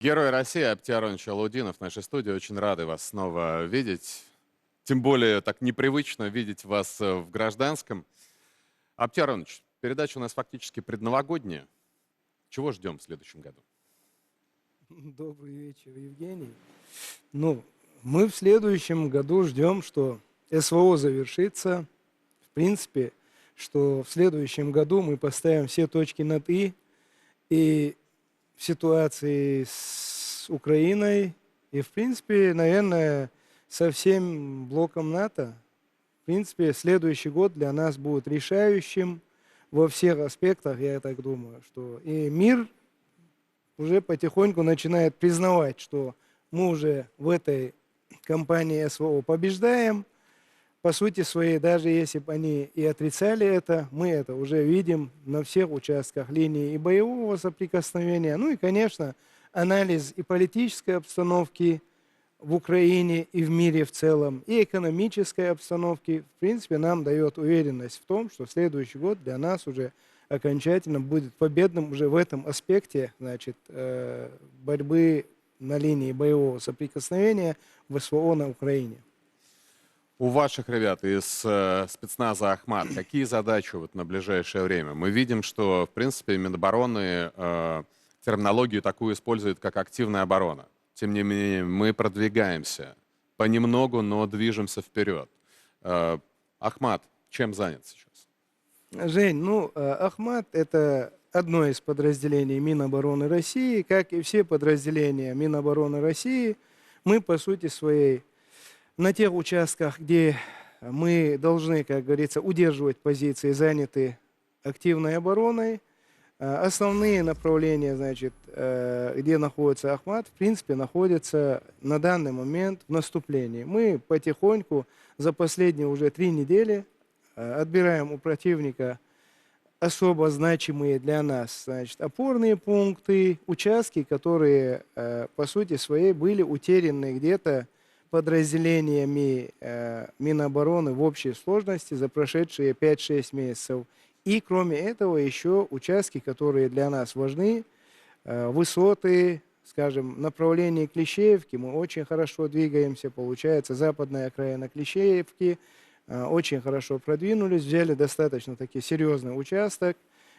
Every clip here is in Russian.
Герой России Аптиарон Чалудинов в нашей студии. Очень рады вас снова видеть. Тем более так непривычно видеть вас в гражданском. Аптиароныч, передача у нас фактически предновогодняя. Чего ждем в следующем году? Добрый вечер, Евгений. Ну, мы в следующем году ждем, что СВО завершится. В принципе, что в следующем году мы поставим все точки над «и». И в ситуации с Украиной, и, в принципе, наверное, со всем блоком НАТО. В принципе, следующий год для нас будет решающим во всех аспектах, я так думаю, что и мир уже потихоньку начинает признавать, что мы уже в этой кампании СВО побеждаем. По сути своей, даже если бы они и отрицали это, мы это уже видим на всех участках линии и боевого соприкосновения. Ну и, конечно, анализ и политической обстановки в Украине и в мире в целом, и экономической обстановки, в принципе, нам дает уверенность в том, что следующий год для нас уже окончательно будет победным уже в этом аспекте, значит, борьбы на линии боевого соприкосновения в СВО на Украине. У ваших ребят из спецназа «Ахмат» какие задачи вот на ближайшее время? Мы видим, что, в принципе, Минобороны терминологию такую использует, как активная оборона. Тем не менее, мы продвигаемся понемногу, но движемся вперед. «Ахмат» чем занят сейчас? Жень, ну, «Ахмат» — это одно из подразделений Минобороны России. Как и все подразделения Минобороны России, мы, по сути своей, на тех участках, где мы должны, как говорится, удерживать позиции, заняты активной обороной. Основные направления, значит, где находится Ахмат, в принципе, находятся на данный момент в наступлении. Мы потихоньку за последние уже 3 недели отбираем у противника особо значимые для нас, значит, опорные пункты, участки, которые, по сути своей, были утеряны где-то подразделениями Минобороны в общей сложности за прошедшие 5-6 месяцев. И кроме этого еще участки, которые для нас важны, высоты, скажем, направление Клещеевки, мы очень хорошо двигаемся, получается, западная окраина Клещеевки, очень хорошо продвинулись, взяли достаточно таки серьезный участок.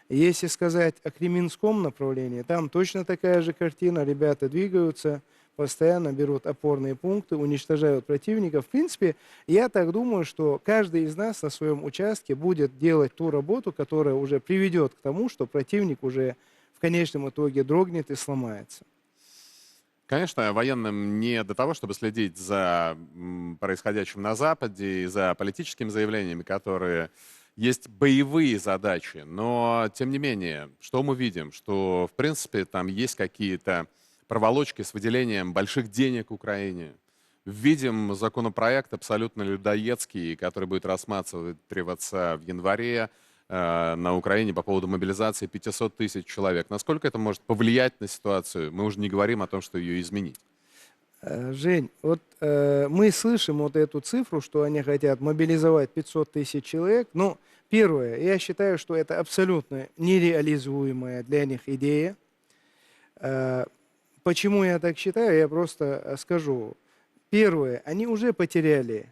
Если сказать о Кременском направлении, там точно такая же картина, ребята двигаются, постоянно берут опорные пункты, уничтожают противника. В принципе, я так думаю, что каждый из нас на своем участке будет делать ту работу, которая уже приведет к тому, что противник уже в конечном итоге дрогнет и сломается. Конечно, военным не до того, чтобы следить за происходящим на Западе и за политическими заявлениями, которые есть боевые задачи. Но, тем не менее, что мы видим? Что, в принципе, там есть какие-то проволочки с выделением больших денег Украине. Видим законопроект абсолютно людоедский, который будет рассматриваться в январе на Украине по поводу мобилизации 500 тысяч человек. Насколько это может повлиять на ситуацию? Мы уже не говорим о том, что ее изменить. Жень, вот мы слышим вот эту цифру, что они хотят мобилизовать 500 тысяч человек. Ну, первое, я считаю, что это абсолютно нереализуемая для них идея. Почему я так считаю, я просто скажу. Первое, они уже потеряли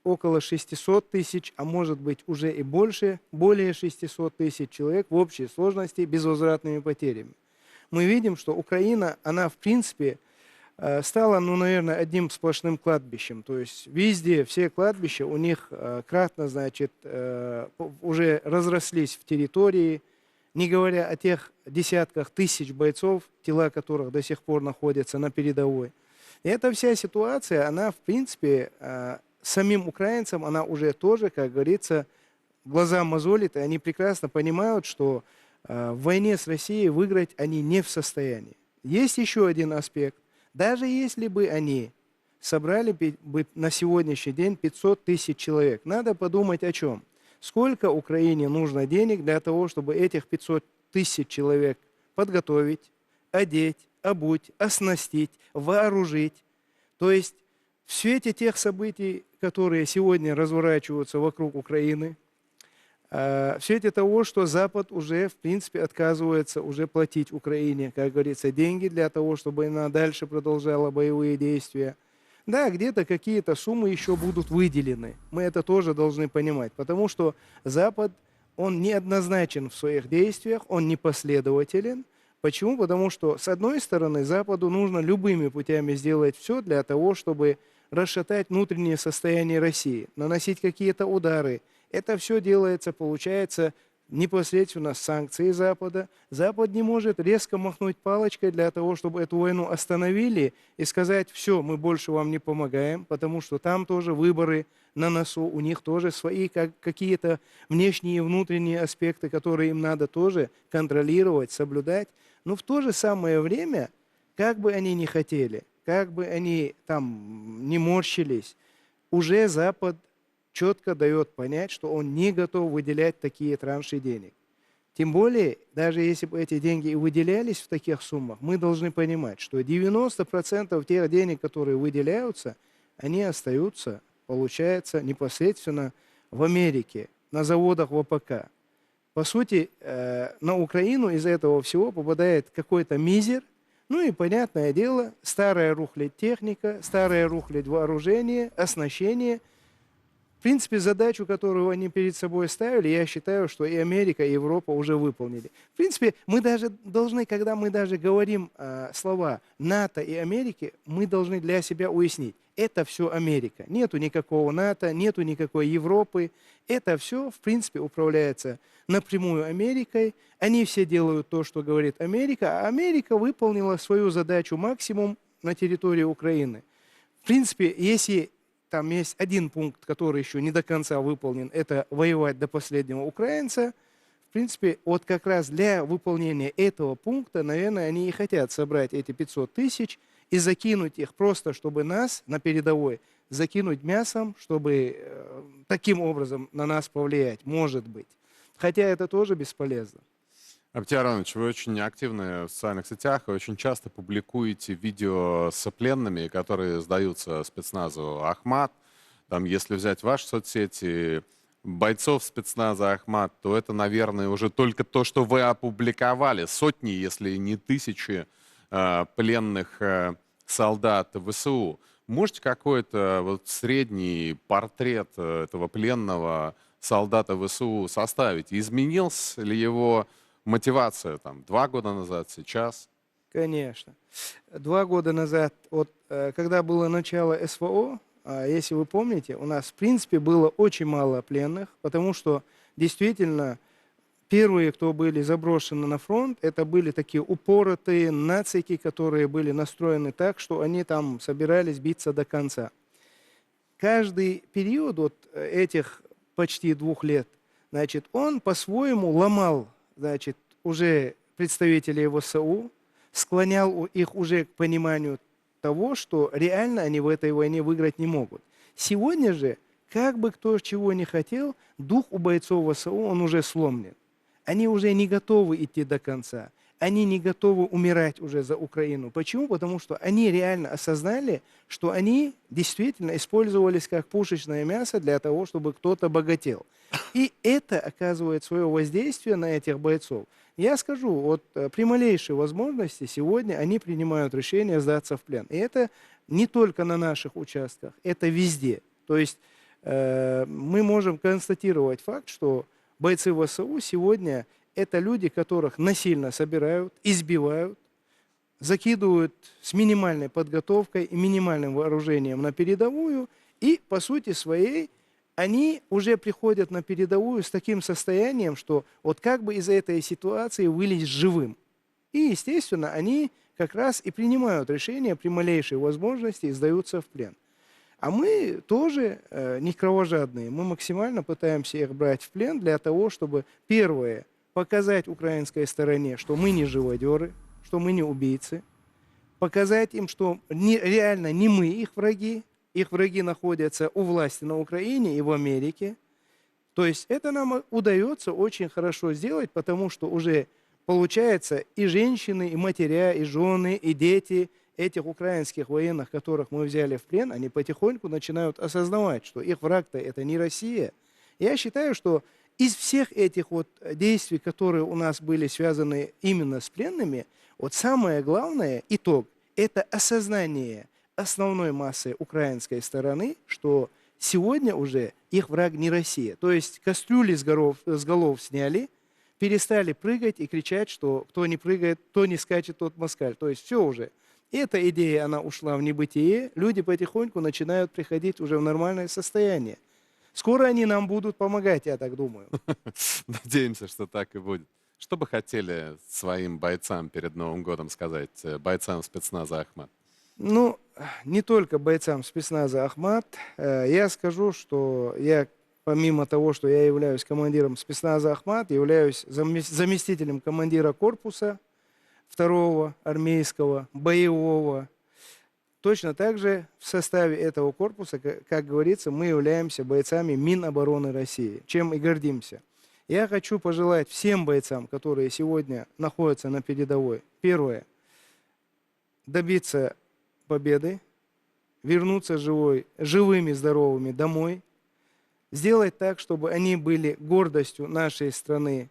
около 600 тысяч, а может быть уже и больше, более 600 тысяч человек в общей сложности безвозвратными потерями. Мы видим, что Украина, она в принципе стала, ну, наверное, одним сплошным кладбищем. То есть везде, все кладбища у них кратно, значит, уже разрослись в территории, не говоря о тех десятках тысяч бойцов, тела которых до сих пор находятся на передовой. И эта вся ситуация, она, в принципе, самим украинцам, она уже тоже, как говорится, глаза мозолит, и они прекрасно понимают, что в войне с Россией выиграть они не в состоянии. Есть еще один аспект. Даже если бы они собрали бы на сегодняшний день 500 тысяч человек, надо подумать о чем? Сколько Украине нужно денег для того, чтобы этих 500 тысяч человек подготовить, одеть, обуть, оснастить, вооружить. То есть в свете тех событий, которые сегодня разворачиваются вокруг Украины, В свете того, что Запад уже, в принципе, отказывается уже платить Украине, как говорится, деньги для того, чтобы она дальше продолжала боевые действия. Да, где-то какие-то суммы еще будут выделены. Мы это тоже должны понимать, потому что Запад, он неоднозначен в своих действиях, он непоследователен. Почему? Потому что, с одной стороны, Западу нужно любыми путями сделать все для того, чтобы расшатать внутреннее состояние России, наносить какие-то удары. Это все делается, получается, непосредственно с санкцией Запада. Запад не может резко махнуть палочкой для того, чтобы эту войну остановили и сказать: все, мы больше вам не помогаем, потому что там тоже выборы на носу, у них тоже свои какие-то внешние и внутренние аспекты, которые им надо тоже контролировать, соблюдать. Но в то же самое время, как бы они ни хотели, как бы они там не морщились, уже Запад четко дает понять, что он не готов выделять такие транши денег. Тем более, даже если бы эти деньги и выделялись в таких суммах, мы должны понимать, что 90% тех денег, которые выделяются, они остаются, получается, непосредственно в Америке, на заводах ВПК. По сути, на Украину из этого всего попадает какой-то мизер. Ну и, понятное дело, старая рухлядь техника, старая рухлядь вооружение, оснащение. В принципе, задачу, которую они перед собой ставили, я считаю, что и Америка, и Европа уже выполнили. В принципе, мы даже должны, когда мы даже говорим слова НАТО и Америки, мы должны для себя уяснить: это все Америка. Нету никакого НАТО, нету никакой Европы. Это все, в принципе, управляется напрямую Америкой. Они все делают то, что говорит Америка, а Америка выполнила свою задачу максимум на территории Украины. В принципе, если там есть один пункт, который еще не до конца выполнен, это воевать до последнего украинца. В принципе, вот как раз для выполнения этого пункта, наверное, они и хотят собрать эти 500 тысяч и закинуть их просто, чтобы нас на передовой закинуть мясом, чтобы таким образом на нас повлиять, может быть. Хотя это тоже бесполезно. Аптия Аронович, вы очень активны в социальных сетях и очень часто публикуете видео с пленными, которые сдаются спецназу Ахмат. Там, если взять ваши соцсети, бойцов спецназа Ахмат, то это, наверное, уже только то, что вы опубликовали. Сотни, если не тысячи пленных солдат ВСУ. Можете какой-то вот средний портрет этого пленного солдата ВСУ составить? Изменился ли его мотивация там 2 года назад, сейчас? Конечно. 2 года назад, вот, когда было начало СВО, если вы помните, у нас, в принципе, было очень мало пленных, потому что действительно первые, кто были заброшены на фронт, это были такие упоротые нацики, которые были настроены так, что они там собирались биться до конца. Каждый период вот этих почти 2 лет, значит, он по-своему ломал, значит, уже представителей ВСУ, склонял их уже к пониманию того, что реально они в этой войне выиграть не могут. Сегодня же, как бы кто чего не хотел, дух у бойцов ВСУ, он уже сломлен. Они уже не готовы идти до конца. Они не готовы умирать уже за Украину. Почему? Потому что они реально осознали, что они действительно использовались как пушечное мясо для того, чтобы кто-то богател. И это оказывает свое воздействие на этих бойцов. Я скажу, вот при малейшей возможности сегодня они принимают решение сдаться в плен. И это не только на наших участках, это везде. То есть мы можем констатировать факт, что бойцы ВСУ сегодня это люди, которых насильно собирают, избивают, закидывают с минимальной подготовкой и минимальным вооружением на передовую, и по сути своей они уже приходят на передовую с таким состоянием, что вот как бы из этой ситуации вылезть живым. И, естественно, они как раз и принимают решение при малейшей возможности и сдаются в плен. А мы тоже не кровожадные. Мы максимально пытаемся их брать в плен для того, чтобы, первое, показать украинской стороне, что мы не живодеры, что мы не убийцы, показать им, что реально не мы их враги находятся у власти на Украине и в Америке. То есть это нам удается очень хорошо сделать, потому что уже получается и женщины, и матеря, и жены, и дети этих украинских военных, которых мы взяли в плен, они потихоньку начинают осознавать, что их враг-то это не Россия. Я считаю, что из всех этих вот действий, которые у нас были связаны именно с пленными, вот самое главное, итог, это осознание основной массы украинской стороны, что сегодня уже их враг не Россия. То есть кастрюли с голов сняли, перестали прыгать и кричать, что кто не прыгает, кто не скачет, тот москаль. То есть все уже. Эта идея, она ушла в небытие, люди потихоньку начинают приходить уже в нормальное состояние. Скоро они нам будут помогать, я так думаю. Надеемся, что так и будет. Что бы хотели своим бойцам перед Новым годом сказать, бойцам спецназа «Ахмат»? Ну, не только бойцам спецназа «Ахмат». Я скажу, что я, помимо того, что я являюсь командиром спецназа «Ахмат», являюсь заместителем командира корпуса 2-го армейского, боевого. Точно так же в составе этого корпуса, как говорится, мы являемся бойцами Минобороны России, чем и гордимся. Я хочу пожелать всем бойцам, которые сегодня находятся на передовой, первое, добиться победы, вернуться живыми, здоровыми домой, сделать так, чтобы они были гордостью нашей страны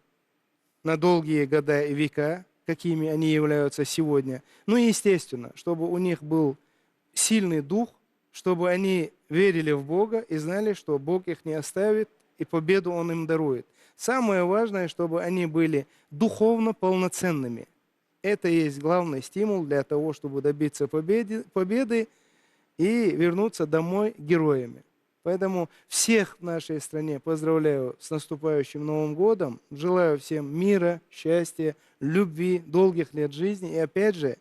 на долгие года и века, какими они являются сегодня. Ну и естественно, чтобы у них был сильный дух, чтобы они верили в Бога и знали, что Бог их не оставит и победу Он им дарует. Самое важное, чтобы они были духовно полноценными. Это и есть главный стимул для того, чтобы добиться победы и вернуться домой героями. Поэтому всех в нашей стране поздравляю с наступающим Новым годом. Желаю всем мира, счастья, любви, долгих лет жизни и, опять же,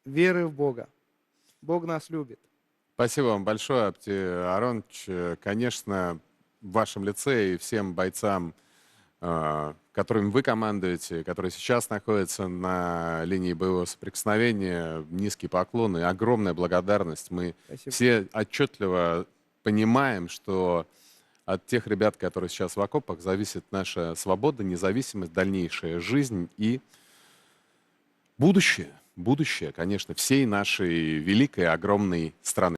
веры в Бога. Бог нас любит. Спасибо вам большое, Апти Аронович. Конечно, в вашем лице и всем бойцам, которыми вы командуете, которые сейчас находятся на линии боевого соприкосновения, низкий поклон и огромная благодарность. Мы Спасибо. все отчетливо понимаем, что от тех ребят, которые сейчас в окопах, зависит наша свобода, независимость, дальнейшая жизнь и будущее, конечно, всей нашей великой, огромной страны.